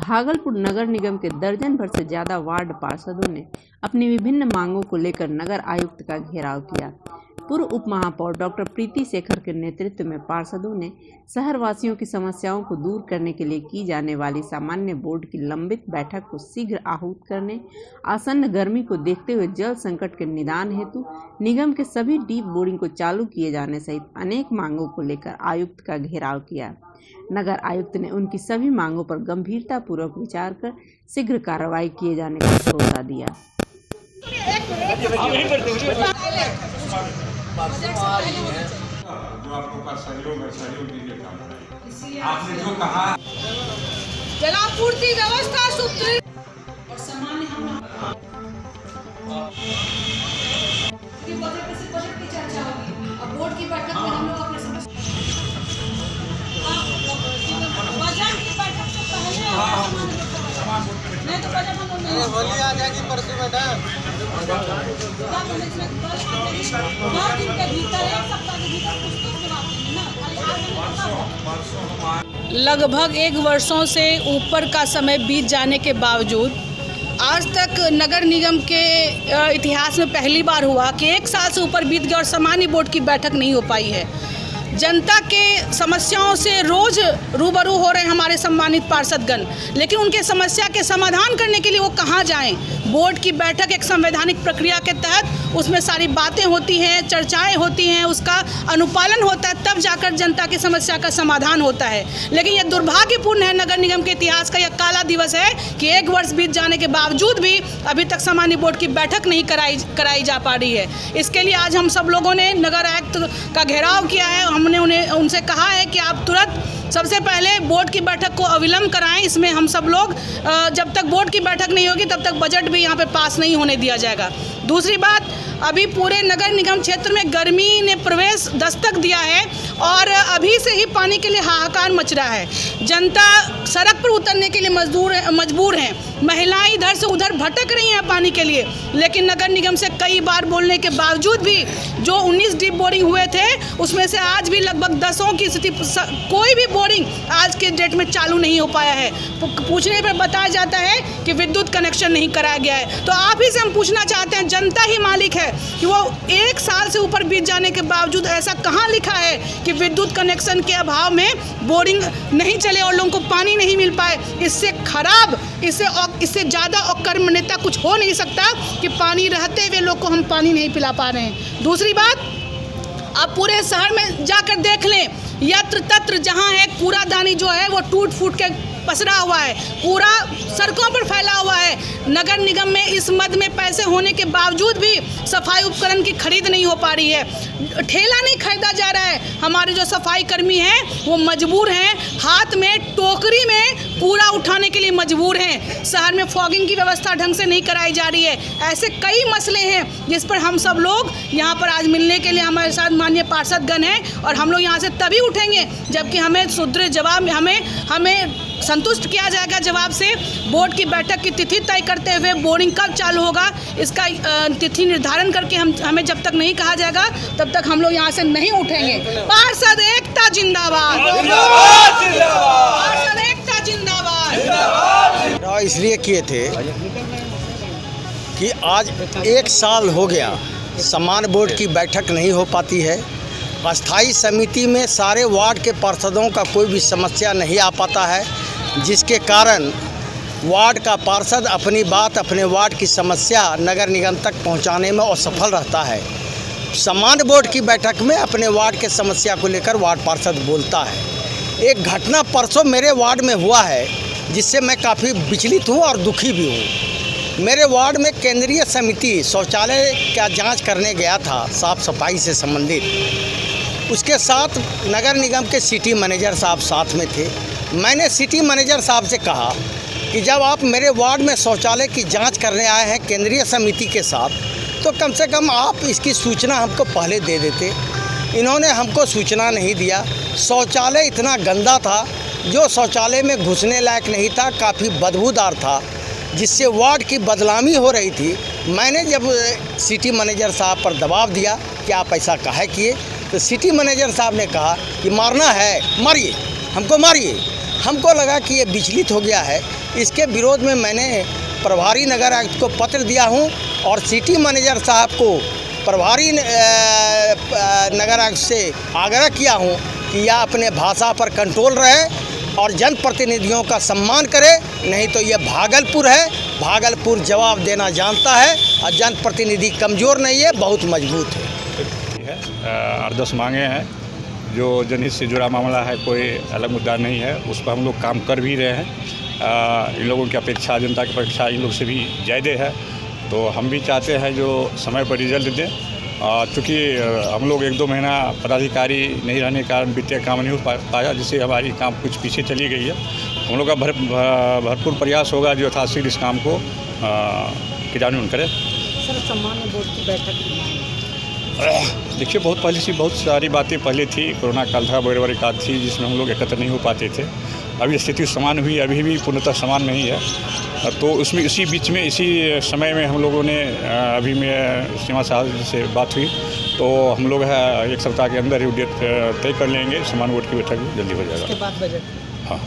भागलपुर नगर निगम के दर्जन भर से ज्यादा वार्ड पार्षदों ने अपनी विभिन्न मांगों को लेकर नगर आयुक्त का घेराव किया। पूर्व उप महापौर डॉक्टर प्रीति शेखर के नेतृत्व में पार्षदों ने शहरवासियों की समस्याओं को दूर करने के लिए की जाने वाली सामान्य बोर्ड की लंबित बैठक को शीघ्र आहूत करने, आसन्न गर्मी को देखते हुए जल संकट के निदान हेतु निगम के सभी डीप बोरिंग को चालू किए जाने सहित अनेक मांगों को लेकर आयुक्त का घेराव किया। नगर आयुक्त ने उनकी सभी मांगों पर गंभीरतापूर्वक विचार कर शीघ्र कार्रवाई किए जाने का भरोसा दिया। जो आपको सहयोग दीजिए। आपने जो कहा जलापूर्ति व्यवस्था सुदृढ़ और सामान्य बजट की चर्चा होगी। अब बोर्ड की बैठक में हम लोग अपने बजट की बैठक से पहले नहीं तो बजट हम लोग होली आ जाएगी परसों मैडम। 10 दिन के भीतर, 1 सप्ताह के भीतर पुस्तक जवाब देंगे ना। लगभग 1 वर्षों से ऊपर का समय बीत जाने के बावजूद आज तक नगर निगम के इतिहास में पहली बार हुआ कि 1 साल से ऊपर बीत गया और सामान्य बोर्ड की बैठक नहीं हो पाई है। जनता के समस्याओं से रोज रूबरू हो रहे हैं हमारे सम्मानित पार्षदगण, लेकिन उनके समस्या के समाधान करने के लिए वो कहाँ जाएं। बोर्ड की बैठक एक संवैधानिक प्रक्रिया के तहत उसमें सारी बातें होती हैं, चर्चाएं होती हैं, उसका अनुपालन होता है, तब जाकर जनता की समस्या का समाधान होता है। लेकिन यह दुर्भाग्यपूर्ण है, नगर निगम के इतिहास का यह काला दिवस है कि 1 वर्ष बीत जाने के बावजूद भी अभी तक सामान्य बोर्ड की बैठक नहीं कराई जा पा रही है। इसके लिए आज हम सब लोगों ने नगर आयुक्त का घेराव किया है। हमने उनसे कहा है कि आप तुरंत सबसे पहले बोर्ड की बैठक को अविलंब कराएं। इसमें हम सब लोग जब तक बोर्ड की बैठक नहीं होगी तब तक बजट भी यहाँ पे पास नहीं होने दिया जाएगा। दूसरी बात, अभी पूरे नगर निगम क्षेत्र में गर्मी ने प्रवेश दस्तक दिया है और अभी से ही पानी के लिए हाहाकार मच रहा है। जनता सड़क पर उतरने के लिए मजबूर हैं। महिलाएं इधर से उधर भटक रही हैं पानी के लिए, लेकिन नगर निगम से कई बार बोलने के बावजूद भी जो 19 डीप बोरिंग हुए थे उसमें से आज भी लगभग 10 की स्थिति, कोई भी बोरिंग आज के डेट में चालू नहीं हो पाया है। पूछने पर बताया जाता है कि विद्युत कनेक्शन नहीं कराया गया है। तो आप ही से हम पूछना चाहते हैं, जनता ही मालिक है कि वो 1 साल से ऊपर बीत जाने के बावजूद ऐसा कहाँ लिखा है कि विद्युत कनेक्शन के अभाव में बोरिंग नहीं चले और लोगों को पानी नहीं मिल पाए। इससे खराब, इससे ज़्यादा अकर्मण्यता कुछ हो नहीं सकता कि पानी रहते हुए लोग को हम पानी नहीं पिला पा रहे हैं। दूसरी बात, आप पूरे शहर में जाकर देख लें, यत्र तत्र जहाँ है कूड़ादानी जो है वो टूट फूट के पसरा हुआ है, पूरा सड़कों पर फैला हुआ है। नगर निगम में इस मद में पैसे होने के बावजूद भी सफाई उपकरण की खरीद नहीं हो पा रही है। ठेला नहीं खरीदा जा रहा है। हमारे जो सफाई कर्मी हैं वो मजबूर हैं, हाथ में टोकरी में कूड़ा उठाने के लिए मजबूर हैं। शहर में फॉगिंग की व्यवस्था ढंग से नहीं कराई जा रही है। ऐसे कई मसले हैं जिस पर हम सब लोग यहाँ पर आज मिलने के लिए हमारे साथ माननीय पार्षदगण हैं और हम लोग यहाँ से तभी उठेंगे जबकि हमें सुदृढ़ जवाब हमें संतुष्ट किया जाएगा जवाब से। बोर्ड की बैठक की तिथि तय करते हुए बोरिंग कब चालू होगा इसका तिथि निर्धारण करके हमें जब तक नहीं कहा जाएगा तब तक हम लोग यहाँ से नहीं उठेंगे। पार्षद एकता जिंदाबाद, पार्षद एकता जिंदाबाद। इसलिए किए थे कि आज 1 साल हो गया सामान्य बोर्ड की बैठक नहीं हो पाती है। अस्थाई समिति में सारे वार्ड के पार्षदों का कोई भी समस्या नहीं आ पाता है, जिसके कारण वार्ड का पार्षद अपनी बात, अपने वार्ड की समस्या नगर निगम तक पहुंचाने में असफल रहता है। सामान्य बोर्ड की बैठक में अपने वार्ड के समस्या को लेकर वार्ड पार्षद बोलता है। एक घटना परसों मेरे वार्ड में हुआ है जिससे मैं काफ़ी विचलित हूँ और दुखी भी हूँ। मेरे वार्ड में केंद्रीय समिति शौचालय का जांच करने गया था, साफ़ सफाई से संबंधित। उसके साथ नगर निगम के सिटी मैनेजर साहब साथ में थे। मैंने सिटी मैनेजर साहब से कहा कि जब आप मेरे वार्ड में शौचालय की जांच करने आए हैं केंद्रीय समिति के साथ, तो कम से कम आप इसकी सूचना हमको पहले दे देते। इन्होंने हमको सूचना नहीं दिया। शौचालय इतना गंदा था, जो शौचालय में घुसने लायक नहीं था, काफ़ी बदबूदार था, जिससे वार्ड की बदनामी हो रही थी। मैंने जब सिटी मैनेजर साहब पर दबाव दिया कि आप ऐसा काहे किए, तो सिटी मैनेजर साहब ने कहा कि मारना है मारिए, हमको मारिए। हमको लगा कि ये विचलित हो गया है। इसके विरोध में मैंने प्रभारी नगर आयुक्त को पत्र दिया हूँ और सिटी मैनेजर साहब को प्रभारी नगर आयुक्त से आग्रह किया हूँ कि यह अपने भाषा पर कंट्रोल रहे और जनप्रतिनिधियों का सम्मान करे, नहीं तो ये भागलपुर है। भागलपुर जवाब देना जानता है और जनप्रतिनिधि कमज़ोर नहीं है, बहुत मजबूत है। 8-10 मांगे हैं जो जनहित से जुड़ा मामला है, कोई अलग मुद्दा नहीं है, उस पर हम लोग काम कर भी रहे हैं। इन लोगों की अपेक्षा, जनता की अपेक्षा इन लोग से भी ज़्यादा है, तो हम भी चाहते हैं जो समय पर रिजल्ट दें। चूँकि हम लोग 1-2 महीना पदाधिकारी नहीं रहने के कारण वित्तीय काम नहीं हो पाया, जिससे हमारी काम कुछ पीछे चली गई है। हम लोग का भरपूर प्रयास होगा जो यथाशीघ्र इस काम को क्रियान्वयन करें। सर, सामान्य बोर्ड की बैठक देखिए, बहुत सारी बातें पहले थी, कोरोना काल था, बड़ी काल थी जिसमें हम लोग एकत्र नहीं हो पाते थे। अभी स्थिति समान हुई, अभी भी पूर्णतः समान नहीं है, तो उसमें इसी बीच में इसी समय में हम लोगों ने अभी में सीमा साहब से बात हुई, तो हम लोग 1 सप्ताह के अंदर ही डेट तय कर लेंगे। समान बोर्ड की बैठक जल्दी हो जाएगा। उसके बाद बजट। हाँ।